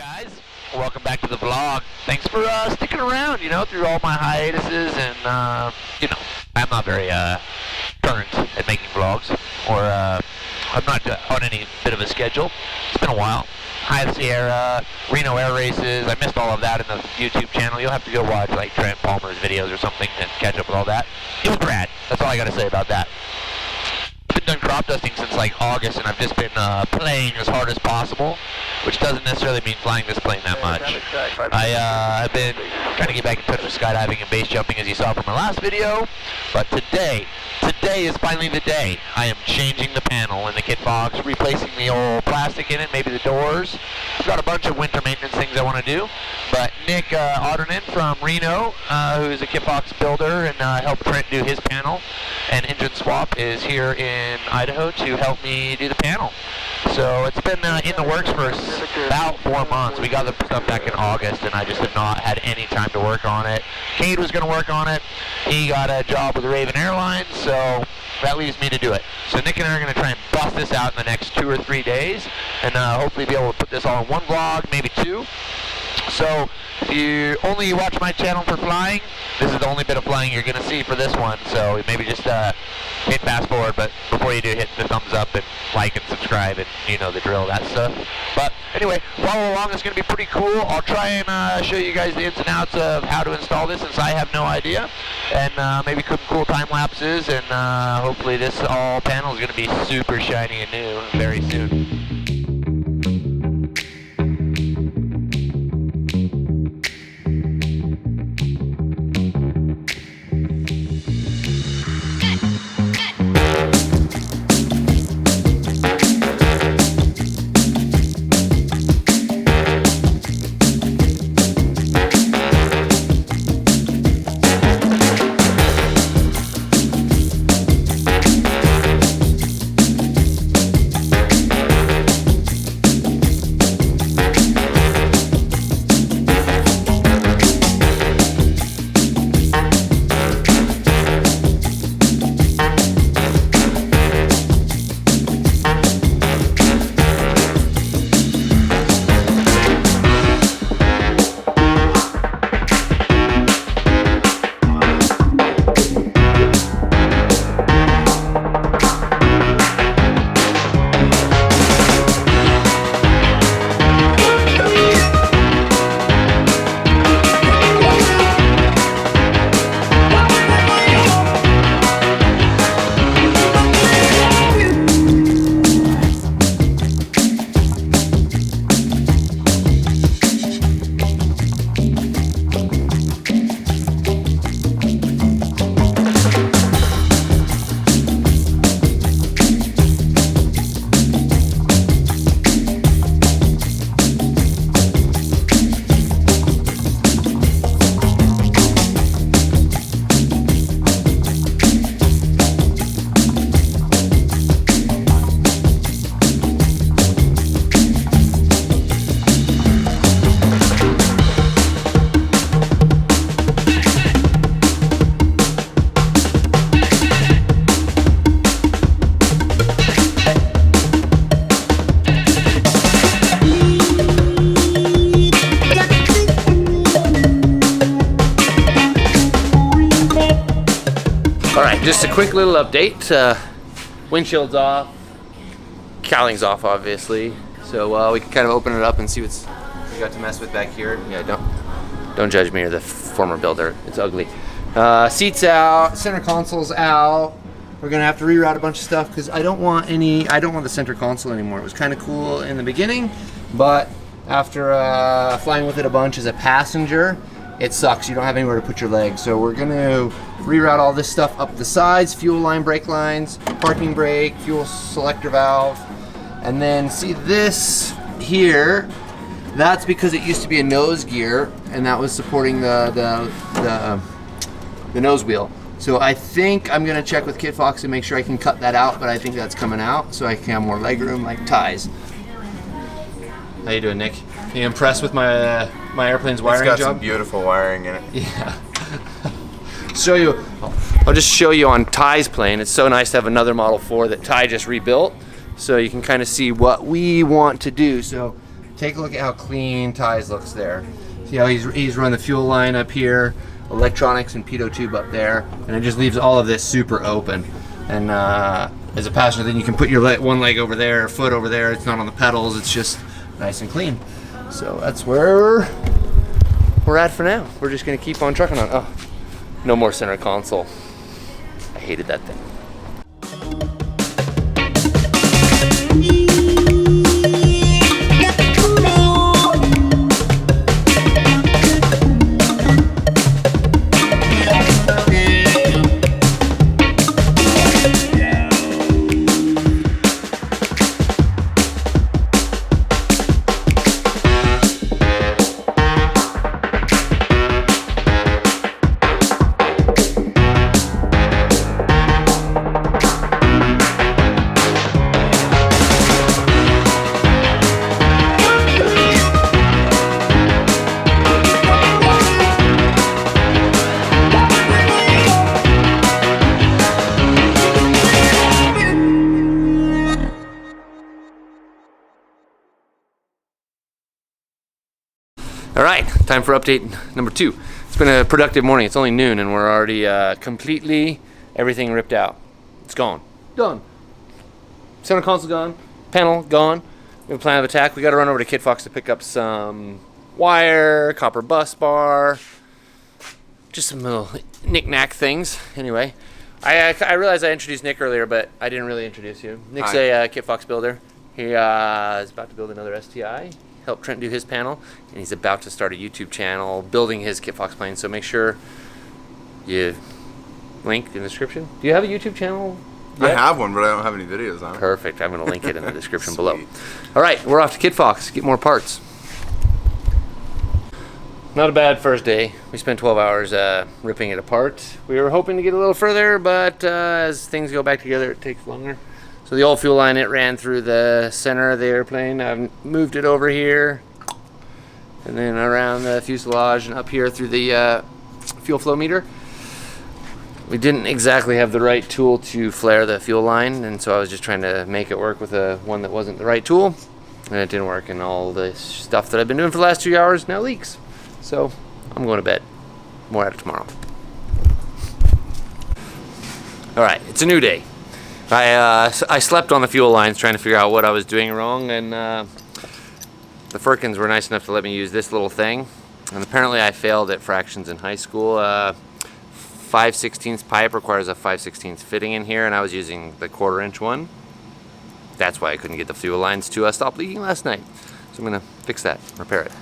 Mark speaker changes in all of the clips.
Speaker 1: guys? Welcome back to the vlog. Thanks for sticking around, through all my hiatuses, and, I'm not very current at making vlogs, or I'm not on any bit of a schedule. It's been a while. High Sierra, Reno Air Races, I missed all of that in the YouTube channel. You'll have to go watch, like, Trent Palmer's videos or something and catch up with all that. It was rad. That's all I gotta say about that. I've been done crop dusting since like August, and I've just been playing as hard as possible, which doesn't necessarily mean flying this plane that much. I've been trying to get back in touch with skydiving and base jumping, as you saw from my last video, but today is finally the day. I am changing the panel in the Kitfox, replacing the old plastic in it, maybe the doors. I've got a bunch of winter maintenance things I want to do, but Nikk Audenraid from Reno, who's a Kitfox builder and helped Trent do his panel and engine swap, is here in Idaho to help me do the panel. So it's been in the works for about 4 months. We got the stuff back in August, and I just have not had any time to work on it. Cade was going to work on it. He got a job with Raven Airlines, so that leaves me to do it. So Nikk and I are going to try and bust this out in the next 2 or 3 days, and hopefully be able to put this all in one vlog, maybe 2. So if you only watch my channel for flying, this is the only bit of flying you're going to see for this one. So maybe just hit fast forward, but before you do, hit the thumbs up and like and subscribe, and you know the drill, that stuff. But anyway, follow along. It's going to be pretty cool. I'll try and show you guys the ins and outs of how to install this, since I have no idea, and maybe some cool time lapses, and hopefully this all panel is going to be super shiny and new very soon.
Speaker 2: Just a quick little update. Windshield's off, cowling's off, obviously. So we can kind of open it up and see what's we got to mess with back here. Yeah, don't judge me or the former builder. It's ugly. Seats out, center console's out. We're gonna have to reroute a bunch of stuff because I don't want the center console anymore. It was kind of cool in the beginning, but after flying with it a bunch as a passenger, it sucks. You don't have anywhere to put your legs. So we're gonna reroute all this stuff up the sides, fuel line, brake lines, parking brake, fuel selector valve, and then see this here, that's because it used to be a nose gear, and that was supporting the nose wheel. So I think I'm gonna check with Kitfox and make sure I can cut that out, but I think that's coming out so I can have more leg room like ties. How you doing, Nikk? Are you impressed with my my airplane's wiring job?
Speaker 3: It's got some beautiful wiring in it.
Speaker 2: Yeah. I'll just show you on Ty's plane. It's so nice to have another Model 4 that Ty just rebuilt, so you can kind of see what we want to do. So take a look at how clean Ty's looks there. See how he's run the fuel line up here, electronics and pitot tube up there, and it just leaves all of this super open. And as a passenger, then you can put your one leg over there, foot over there. It's not on the pedals. It's just nice and clean. So that's where we're at for now. We're just gonna keep on trucking on. Oh, no more center console. I hated that thing. All right, time for update number 2. It's been a productive morning. It's only noon and we're already completely everything ripped out. It's gone. Done. Center console gone. Panel gone. We have a plan of attack. We got to run over to Kitfox to pick up some wire, copper bus bar, just some little knick-knack things. Anyway, I realized I introduced Nick earlier, but I didn't really introduce you. Nick's a Kitfox builder. He is about to build another STI. Help Trent do his panel, and he's about to start a YouTube channel building his Kitfox plane, so make sure you link in the description. Do you have a YouTube channel yet?
Speaker 3: I have one, but I don't have any videos on it.
Speaker 2: Perfect. I'm going to link it in the description below. All right, we're off to Kitfox, get more parts. Not a bad first day. We spent 12 hours ripping it apart. We were hoping to get a little further, but as things go back together, it takes longer. So the old fuel line, it ran through the center of the airplane. I've moved it over here, and then around the fuselage and up here through the fuel flow meter. We didn't exactly have the right tool to flare the fuel line, and so I was just trying to make it work with one that wasn't the right tool, and it didn't work, and all the stuff that I've been doing for the last 2 hours now leaks. So I'm going to bed. More at it tomorrow. All right, it's a new day. I slept on the fuel lines trying to figure out what I was doing wrong, and the Ferkins were nice enough to let me use this little thing, and apparently I failed at fractions in high school. 5/16 pipe requires a 5/16 fitting in here, and I was using the 1/4 inch one. That's why I couldn't get the fuel lines to stop leaking last night. So I'm going to fix that, repair it.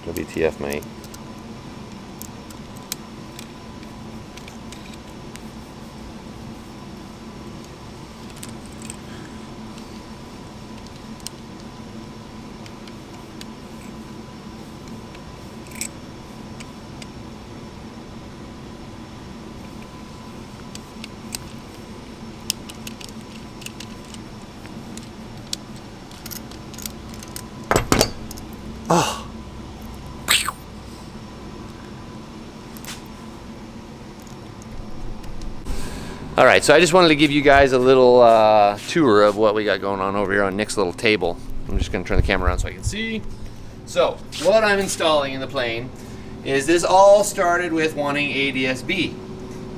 Speaker 2: WTF, mate. Oh. All right, so I just wanted to give you guys a little tour of what we got going on over here on Nick's little table. I'm just gonna turn the camera around so I can see. So, what I'm installing in the plane is this all started with wanting ADSB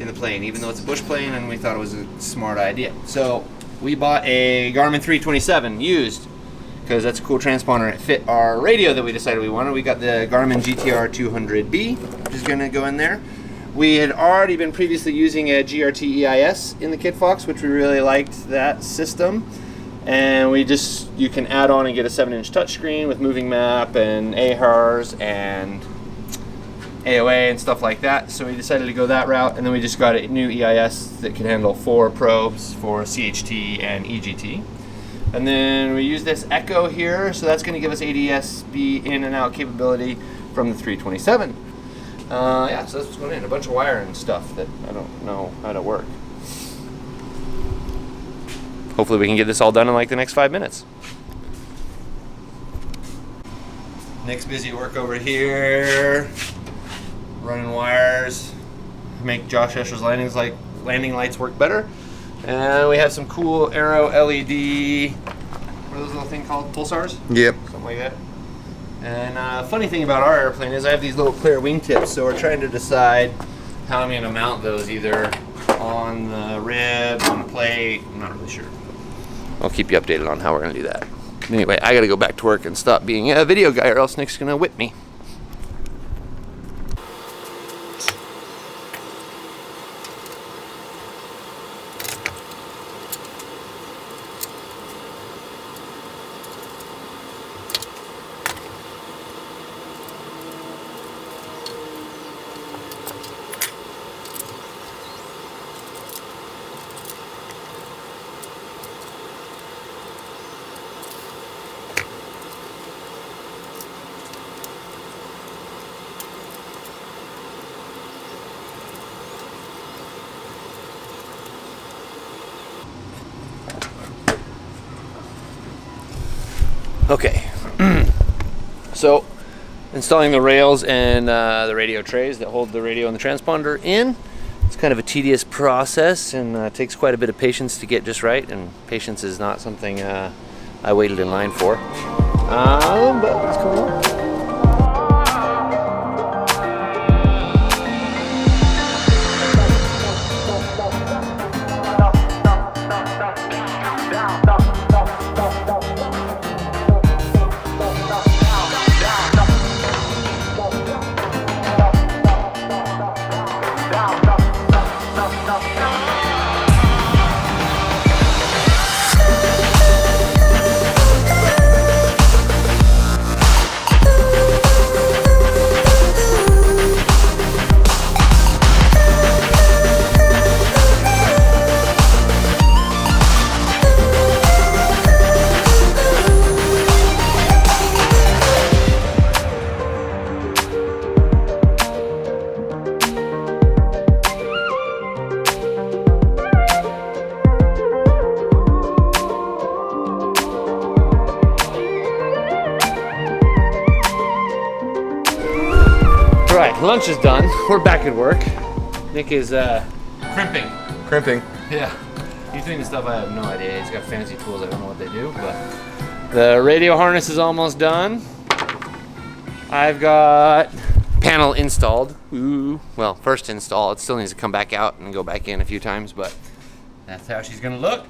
Speaker 2: in the plane, even though it's a bush plane and we thought it was a smart idea. So, we bought a Garmin 327 used, because that's a cool transponder. It fit our radio that we decided we wanted. We got the Garmin GTR 200B, which is gonna go in there. We had already been previously using a GRT EIS in the Kitfox, which we really liked that system. And you can add on and get a 7-inch touchscreen with moving map and AHRS and AOA and stuff like that. So we decided to go that route, and then we just got a new EIS that can handle 4 probes for CHT and EGT. And then we use this Echo here, so that's gonna give us ADSB in and out capability from the 327. Yeah, so that's what's going in. A bunch of wire and stuff that I don't know how to work. Hopefully we can get this all done in like the next 5 minutes. Nick's busy at work over here, running wires, make Josh Escher's landing lights work better. And we have some cool Aero LED, what are those little things called? Pulsars?
Speaker 3: Yep.
Speaker 2: Something like that. And funny thing about our airplane is I have these little clear wingtips, so we're trying to decide how I'm going to mount those, either on the rib, on the plate, I'm not really sure. I'll keep you updated on how we're going to do that. Anyway, I got to go back to work and stop being a video guy, or else Nick's going to whip me. Okay, so installing the rails and the radio trays that hold the radio and the transponder in. It's kind of a tedious process and takes quite a bit of patience to get just right, and patience is not something I waited in line for. But let's go on. Lunch is done. We're back at work. Nick is crimping.
Speaker 3: Crimping.
Speaker 2: Yeah. He's doing the stuff I have no idea. He's got fancy tools. I don't know what they do, but the radio harness is almost done. I've got panel installed. Ooh. Well, first install. It still needs to come back out and go back in a few times, but that's how she's gonna look.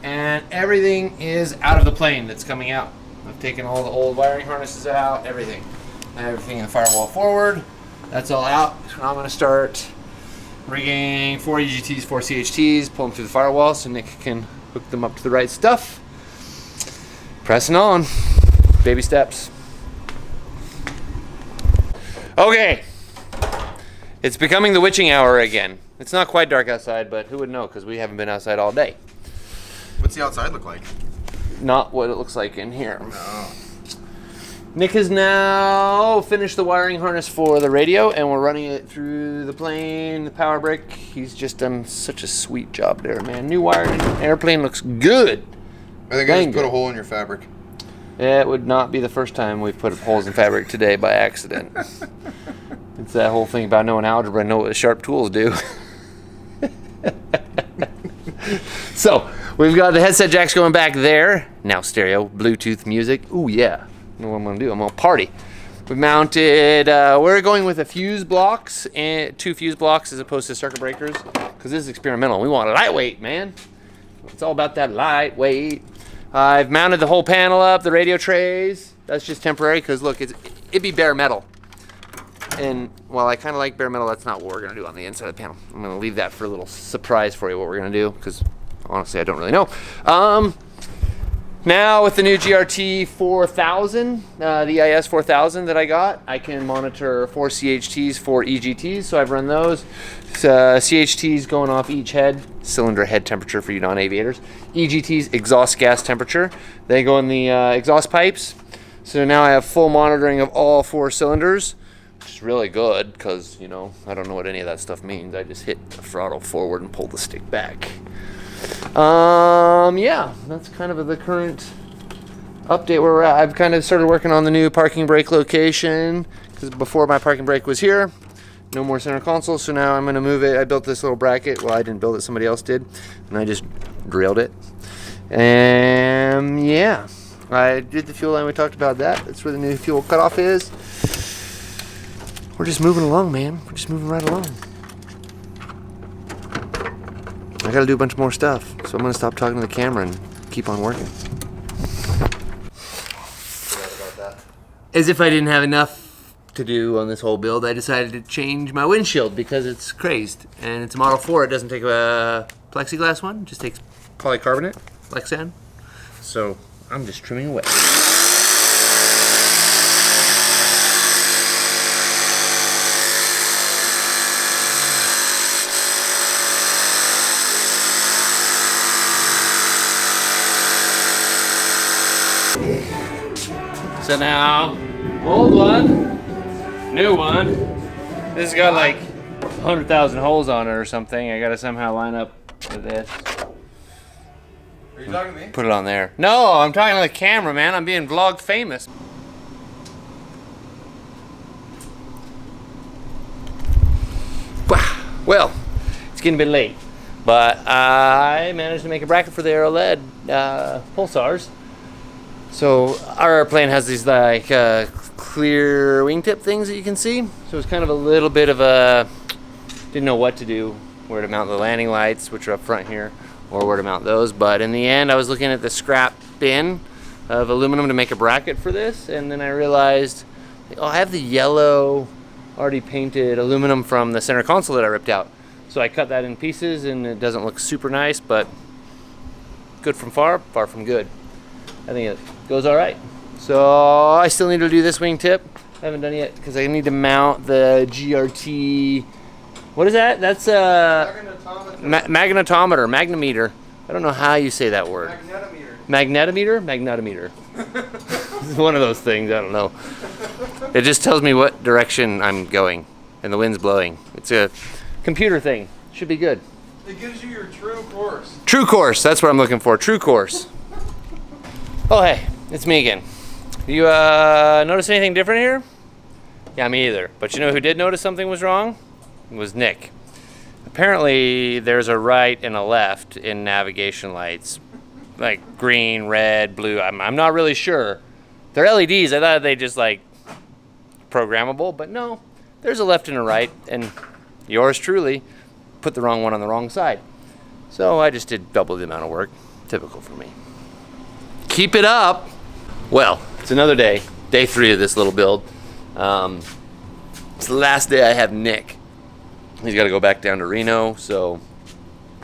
Speaker 2: And everything is out of the plane that's coming out. I've taken all the old wiring harnesses out, everything in the firewall forward. That's all out. So now I'm going to start rigging 4 EGTs, 4 CHTs, pull them through the firewall so Nick can hook them up to the right stuff. Pressing on. Baby steps. Okay. It's becoming the witching hour again. It's not quite dark outside, but who would know, because we haven't been outside all day.
Speaker 3: What's the outside look like?
Speaker 2: Not what it looks like in here.
Speaker 3: No.
Speaker 2: Nick has now finished the wiring harness for the radio, and we're running it through the plane, the power brick. He's just done such a sweet job there, man. New wiring airplane looks good.
Speaker 3: I think I just put a hole in your fabric.
Speaker 2: It would not be the first time we've put holes in fabric today by accident. It's that whole thing about knowing algebra and know what sharp tools do. So, we've got the headset jacks going back there. Now stereo, Bluetooth music. Ooh, yeah. You know what I'm going to do? I'm going to party. We mounted, we're going with a fuse blocks, and 2 fuse blocks as opposed to circuit breakers, because this is experimental. We want a lightweight, man. It's all about that lightweight. I've mounted the whole panel up, the radio trays. That's just temporary, because look, it'd be bare metal. And while I kind of like bare metal, that's not what we're going to do on the inside of the panel. I'm going to leave that for a little surprise for you, what we're going to do, because honestly, I don't really know. Now with the new GRT 4000, the EIS 4000 that I got, I can monitor 4 CHTs, 4 EGTs, so I've run those. CHTs going off each head, cylinder head temperature for you non-aviators. EGTs, exhaust gas temperature. They go in the exhaust pipes. So now I have full monitoring of all 4 cylinders, which is really good because, you know, I don't know what any of that stuff means. I just hit the throttle forward and pull the stick back. Yeah, that's kind of the current update where we're at. I've kind of started working on the new parking brake location because before my parking brake was here, no more center console, so now I'm going to move it. I built this little bracket. Well, I didn't build it, somebody else did, and I just drilled it. And yeah, I did the fuel line. We talked about that. That's where the new fuel cutoff is. We're just moving along, man. We're just moving right along. I gotta do a bunch more stuff, so I'm gonna stop talking to the camera and keep on working. As if I didn't have enough to do on this whole build, I decided to change my windshield because it's crazed. And it's a Model 4. It doesn't take a plexiglass one. It just takes polycarbonate, Lexan. So I'm just trimming away. So now, old one, new one. This has got like 100,000 holes on it or something. I gotta somehow line up with this.
Speaker 3: Are you talking to me?
Speaker 2: Put it on there. No, I'm talking to the camera, man. I'm being vlog famous. Well, it's getting a bit late, but I managed to make a bracket for the Aero LED pulsars. So our airplane has these like clear wingtip things that you can see. So it's kind of a little bit of a, didn't know what to do, where to mount the landing lights, which are up front here, or where to mount those. But in the end, I was looking at the scrap bin of aluminum to make a bracket for this, and then I realized, oh, I have the yellow already painted aluminum from the center console that I ripped out. So I cut that in pieces, and it doesn't look super nice, but good from far, far from good. I think it goes all right. So I still need to do this wingtip. I haven't done it yet because I need to mount the GRT. What is that? That's magnetometer. I don't know how you say that word. Magnetometer. Magnetometer. One of those things. I don't know. It just tells me what direction I'm going, and the wind's blowing. It's a computer thing. Should be good.
Speaker 3: It gives you your true course.
Speaker 2: True course. That's what I'm looking for. True course. Oh, hey, it's me again. You notice anything different here? Yeah, me either. But you know who did notice something was wrong? It was Nick. Apparently, there's a right and a left in navigation lights. Like green, red, blue. I'm not really sure. They're LEDs. I thought they just like programmable, but no. There's a left and a right, and yours truly put the wrong one on the wrong side. So I just did double the amount of work. Typical for me. Keep it up. Well, it's another day, day 3 of this little build. It's the last day I have Nick. He's got to go back down to Reno, so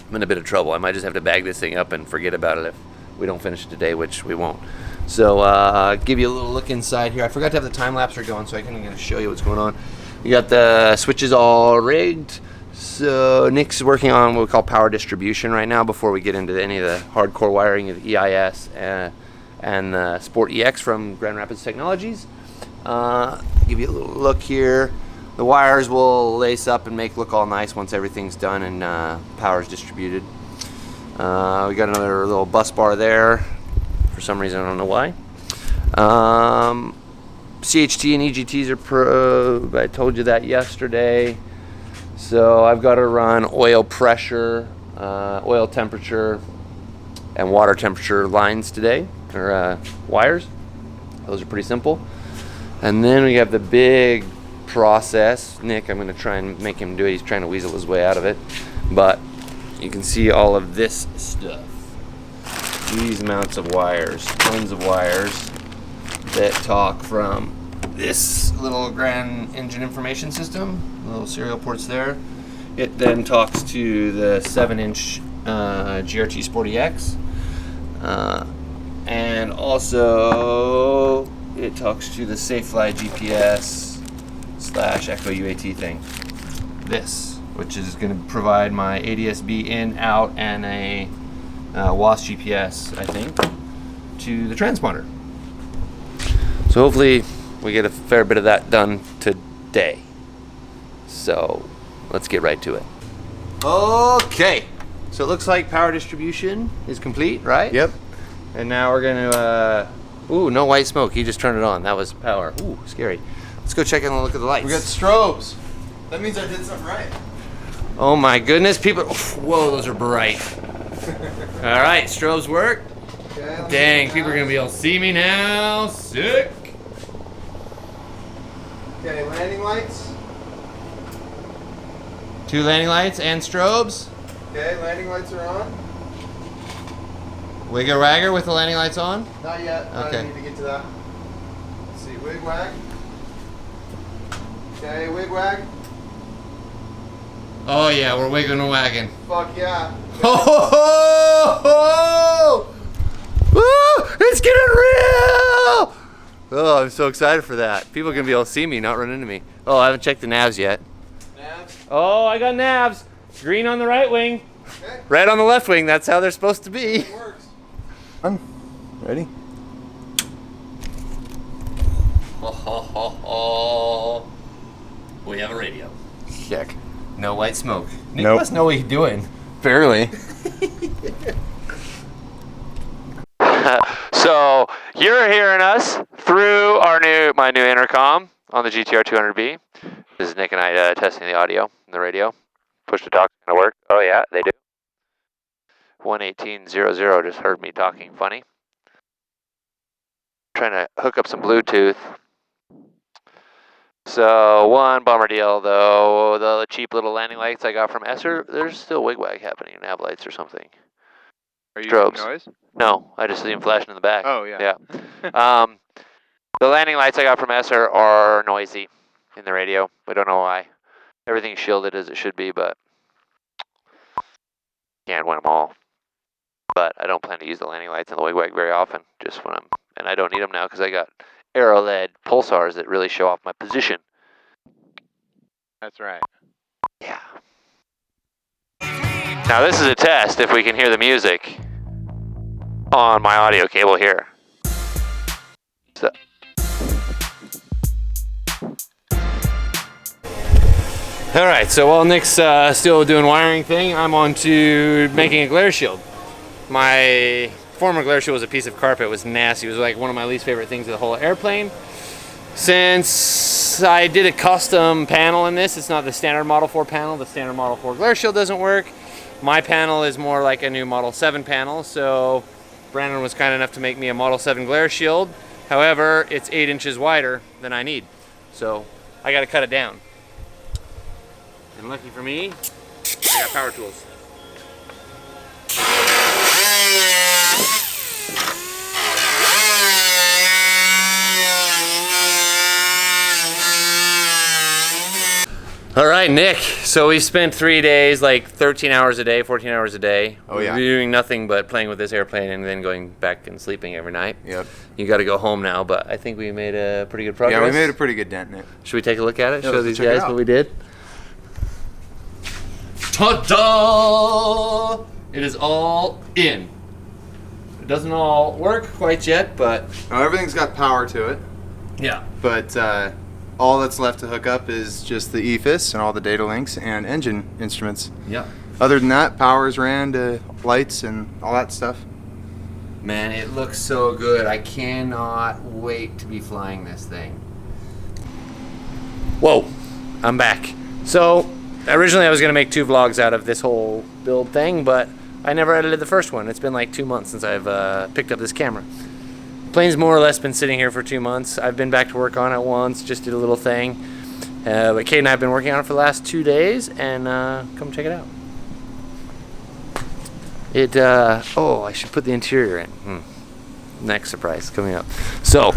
Speaker 2: I'm in a bit of trouble. I might just have to bag this thing up and forget about it if we don't finish it today, which we won't. So give you a little look inside here. I forgot to have the time lapser going, so I can kind of show you what's going on. We got the switches all rigged. So Nick's working on what we call power distribution right now before we get into any of the hardcore wiring of the EIS and the Sport EX from Grand Rapids Technologies. Give you a little look here. The wires will lace up and make look all nice once everything's done and power's distributed. We got another little bus bar there. For some reason, I don't know why. CHT and EGTs are probed. I told you that yesterday. So I've got to run oil pressure, oil temperature, and water temperature lines today, or wires. Those are pretty simple. And then we have the big process. Nick, I'm going to try and make him do it. He's trying to weasel his way out of it. But you can see all of this stuff. These amounts of wires, tons of wires that talk from this little Grand Engine Information System, little serial ports there. It then talks to the 7-inch GRT Sport EX, and also it talks to the SafeFly GPS / Echo UAT thing. This, which is going to provide my ADSB in, out, and a WAS GPS, I think, to the transponder. So hopefully we get a fair bit of that done today. So let's get right to it. Okay, so it looks like power distribution is complete, right?
Speaker 3: Yep.
Speaker 2: And now we're going to Ooh, no white smoke. He just turned it on. That was power. Ooh, scary. Let's go check in and look at the lights.
Speaker 3: We got strobes. That means I did something right.
Speaker 2: Oh my goodness, people. Whoa, those are bright. All right, strobes work.
Speaker 3: Okay,
Speaker 2: Dang, people are going to be able to see me now. Sick.
Speaker 3: Okay, landing lights.
Speaker 2: 2 landing lights and strobes.
Speaker 3: Okay, landing lights are on.
Speaker 2: Wigger wagger with the landing lights on.
Speaker 3: Not yet.
Speaker 2: Okay.
Speaker 3: I need to get to that. Let's see, wig wag. Okay, wig wag.
Speaker 2: Oh yeah, we're wiggling and wagging.
Speaker 3: Fuck yeah.
Speaker 2: Ho ho ho! Woo! It's getting real! Oh, I'm so excited for that. People are gonna be able to see me, not run into me. Oh, I haven't checked the navs yet.
Speaker 3: Navs.
Speaker 2: Oh, I got navs. Green on the right wing,
Speaker 3: Okay.
Speaker 2: red on the left wing. That's how they're supposed to be.
Speaker 3: It works. Ready?
Speaker 2: Ho ho ho ho! We have a radio.
Speaker 3: Check.
Speaker 2: No white smoke. Nick
Speaker 3: Nope.
Speaker 2: must know what he's doing.
Speaker 3: Barely.
Speaker 2: So you're hearing us through my new intercom on the GTR 200B. This is Nick and I testing the audio and the radio. Push to talk, gonna work. Oh yeah, they do. 11800 just heard me talking funny. Trying to hook up some Bluetooth. So one bummer deal though, the cheap little landing lights I got from Esser, there's still wigwag happening, nav lights or something.
Speaker 3: Are you
Speaker 2: Strobes.
Speaker 3: making noise?
Speaker 2: No, I just see them flashing in the back.
Speaker 3: Oh, yeah.
Speaker 2: Yeah. The landing lights I got from Esser are noisy in the radio. We don't know why. Everything's shielded as it should be, but can't win them all. But I don't plan to use the landing lights and the wigwag very often, just when and I don't need them now because I got arrow LED pulsars that really show off my position.
Speaker 3: That's right.
Speaker 2: Yeah. Now this is a test if we can hear the music on my audio cable here. So. All right, so while Nick's still doing wiring thing, I'm on to making a glare shield. My former glare shield was a piece of carpet. It was nasty. It was like one of my least favorite things of the whole airplane. Since I did a custom panel in this, it's not the standard Model 4 panel. The standard Model 4 glare shield doesn't work. My panel is more like a new Model 7 panel, so Brandon was kind enough to make me a Model 7 glare shield. However, it's 8 inches wider than I need, so I got to cut it down. And lucky for me, I got power tools. All right, Nick. So we spent 3 days, like 13 hours a day, 14 hours a day.
Speaker 3: Oh, yeah.
Speaker 2: Doing nothing but playing with this airplane and then going back and sleeping every night.
Speaker 3: Yep.
Speaker 2: You got to go home now, but I think we made a pretty good progress.
Speaker 3: Yeah, we made a pretty good dent in it.
Speaker 2: Should we take a look at it?
Speaker 3: Yeah,
Speaker 2: Show
Speaker 3: let's
Speaker 2: these
Speaker 3: check it
Speaker 2: guys
Speaker 3: out.
Speaker 2: what we did? Ta-da! It is all in. It doesn't all work quite yet, but
Speaker 3: Now, everything's got power to it,
Speaker 2: yeah.
Speaker 3: but all that's left to hook up is just the EFIS and all the data links and engine instruments.
Speaker 2: Yeah.
Speaker 3: Other than that, power's ran to lights and all that stuff.
Speaker 2: Man, it looks so good. I cannot wait to be flying this thing. Whoa, I'm back. So, originally I was going to make 2 vlogs out of this whole build thing, but I never edited the first one. It's been like 2 months since I've picked up this camera. Plane's more or less been sitting here for 2 months. I've been back to work on it once, just did a little thing. But Kate and I have been working on it for the last 2 days, and come check it out. Oh, I should put the interior in. Next surprise coming up. So,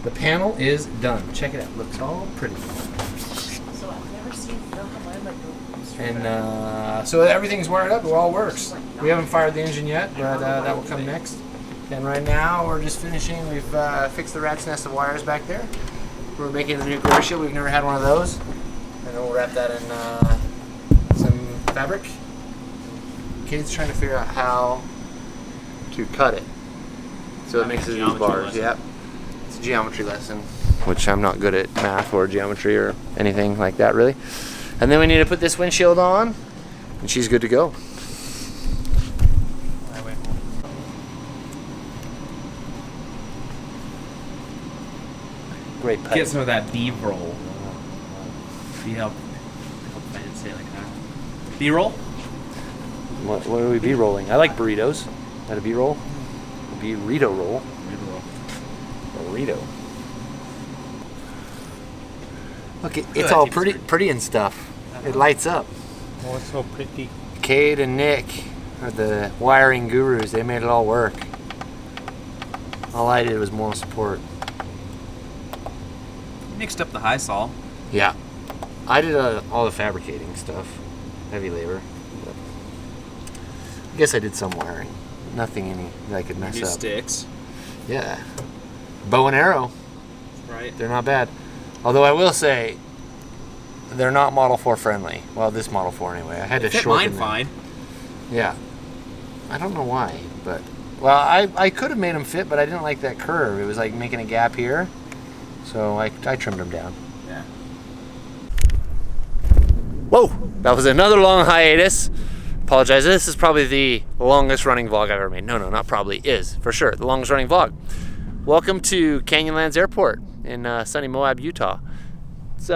Speaker 2: the panel is done. Check it out. Looks all pretty.
Speaker 4: So I've never seen film on my microphone.
Speaker 2: And so everything's wired up. It all works. We haven't fired the engine yet, but that will come next. And right now we're just finishing. We've fixed the rat's nest of wires back there. We're making the new glare shield. We've never had one of those. And then we'll wrap that in some fabric. Kate's trying to figure out how to cut it. So it makes it these bars. Yep. It's a geometry lesson, which I'm not good at math or geometry or anything like that really. And then we need to put this windshield on, and she's good to go. great pipe.
Speaker 5: Get some of that B-roll. See how fans say like that. B-roll?
Speaker 2: What are we B-rolling? I like burritos. Is that a B-roll? A burrito roll. Burrito. Look, it's all pretty and stuff. It lights up.
Speaker 5: Oh, it's so pretty.
Speaker 2: Cade and Nick are the wiring gurus. They made it all work. All I did was moral support.
Speaker 5: Mixed up the high sol.
Speaker 2: Yeah. I did all the fabricating stuff. Heavy labor. But I guess I did some wiring. Nothing any that I could mess up.
Speaker 5: Sticks.
Speaker 2: Yeah. Bow and arrow.
Speaker 5: Right.
Speaker 2: They're not bad. Although I will say, they're not Model 4 friendly. Well, this Model 4 anyway. I had to shorten them.
Speaker 5: Mine fine.
Speaker 2: Yeah. I don't know why, but... Well, I could have made them fit, but I didn't like that curve. It was like making a gap here. So I trimmed them down.
Speaker 5: Yeah.
Speaker 2: Whoa! That was another long hiatus. Apologize. This is probably the longest running vlog I've ever made. No, not probably. Is, for sure, the longest running vlog. Welcome to Canyonlands Airport in sunny Moab, Utah. It's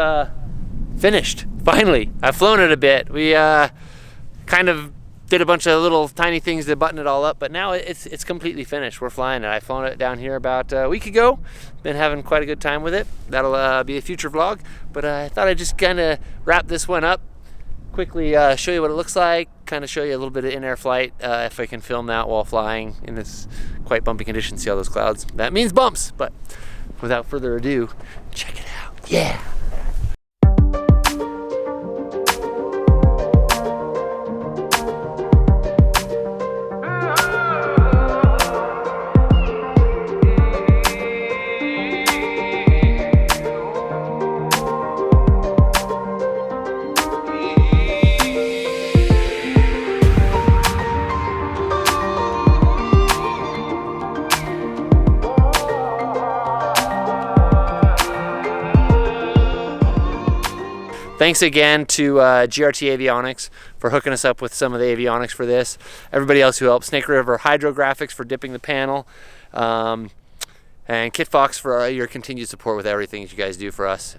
Speaker 2: finished, finally. I've flown it a bit. We kind of did a bunch of little tiny things to button it all up, but now it's completely finished. We're flying it. I flown it down here about a week ago. Been having quite a good time with it. That'll be a future vlog, but I thought I'd just kind of wrap this one up. Quickly show you what it looks like, kind of show you a little bit of in-air flight, if I can film that while flying in this quite bumpy condition. See all those clouds? That means bumps, but without further ado, check it out. Yeah! Thanks again to GRT Avionics for hooking us up with some of the avionics for this. Everybody else who helped, Snake River Hydrographics for dipping the panel, and Kitfox for your continued support with everything that you guys do for us.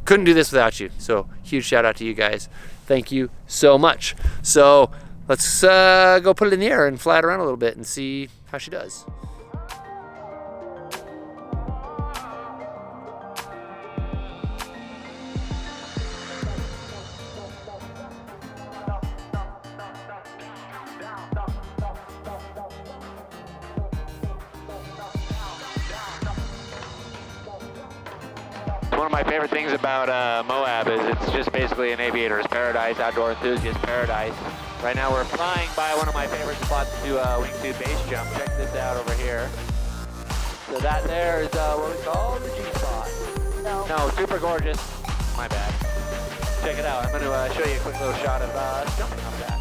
Speaker 2: Couldn't do this without you, so huge shout out to you guys. Thank you so much. So let's go put it in the air and fly it around a little bit and see how she does.
Speaker 1: One of my favorite things about Moab is it's just basically an aviator's paradise, outdoor enthusiast paradise. Right now we're flying by one of my favorite spots to do a wingsuit base jump. Check this out over here. So that there is what we call the G-spot. No, super gorgeous. My bad. Check it out. I'm going to show you a quick little shot of jumping off that.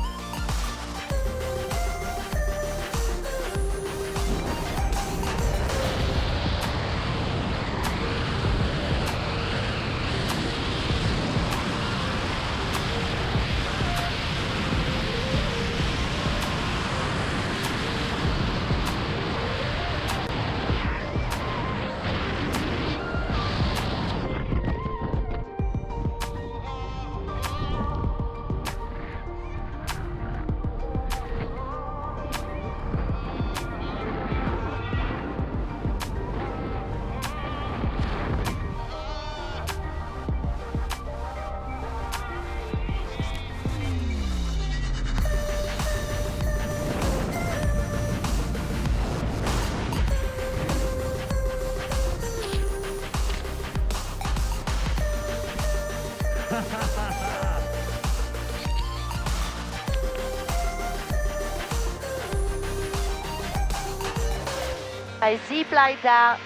Speaker 4: I zip-line down.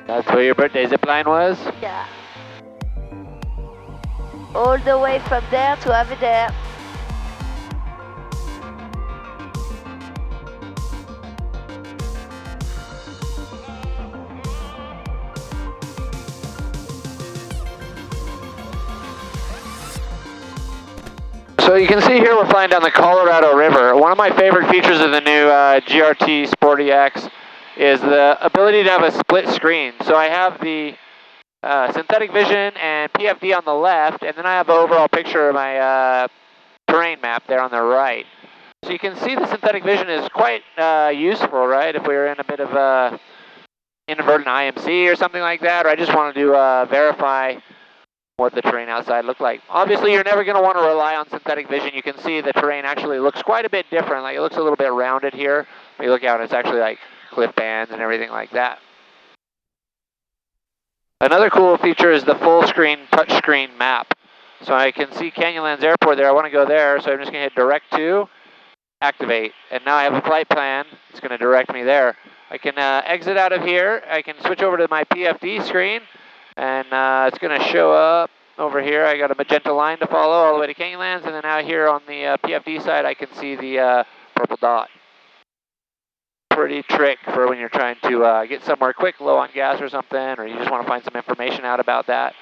Speaker 1: That's where your birthday zipline was?
Speaker 4: Yeah. All the way from there to over there.
Speaker 1: So you can see here we're flying down the Colorado River. One of my favorite features of the new GRT Sporty X is the ability to have a split screen. So I have the synthetic vision and PFD on the left, and then I have an overall picture of my terrain map there on the right. So you can see the synthetic vision is quite useful, right? If we were in a bit of inadvertent IMC or something like that, or I just wanted to verify what the terrain outside looked like. Obviously, you're never going to want to rely on synthetic vision. You can see the terrain actually looks quite a bit different. Like, it looks a little bit rounded here. When you look out, it's actually like cliff bands and everything like that. Another cool feature is the full screen touchscreen map. So I can see Canyonlands Airport there. I want to go there, so I'm just going to hit direct to activate. And now I have a flight plan. It's going to direct me there. I can exit out of here. I can switch over to my PFD screen, and it's going to show up over here. I got a magenta line to follow all the way to Canyonlands, and then out here on the PFD side, I can see the purple dot. Pretty trick for when you're trying to get somewhere quick, low on gas or something, or you just want to find some information out about that.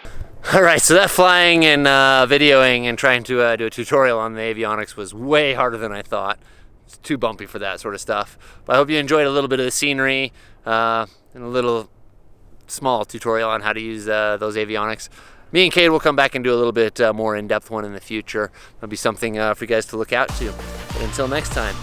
Speaker 2: All right, so that flying and videoing and trying to do a tutorial on the avionics was way harder than I thought. It's too bumpy for that sort of stuff. But I hope you enjoyed a little bit of the scenery and a little small tutorial on how to use those avionics. Me and Cade will come back and do a little bit more in-depth one in the future. That'll be something for you guys to look out to. But until next time.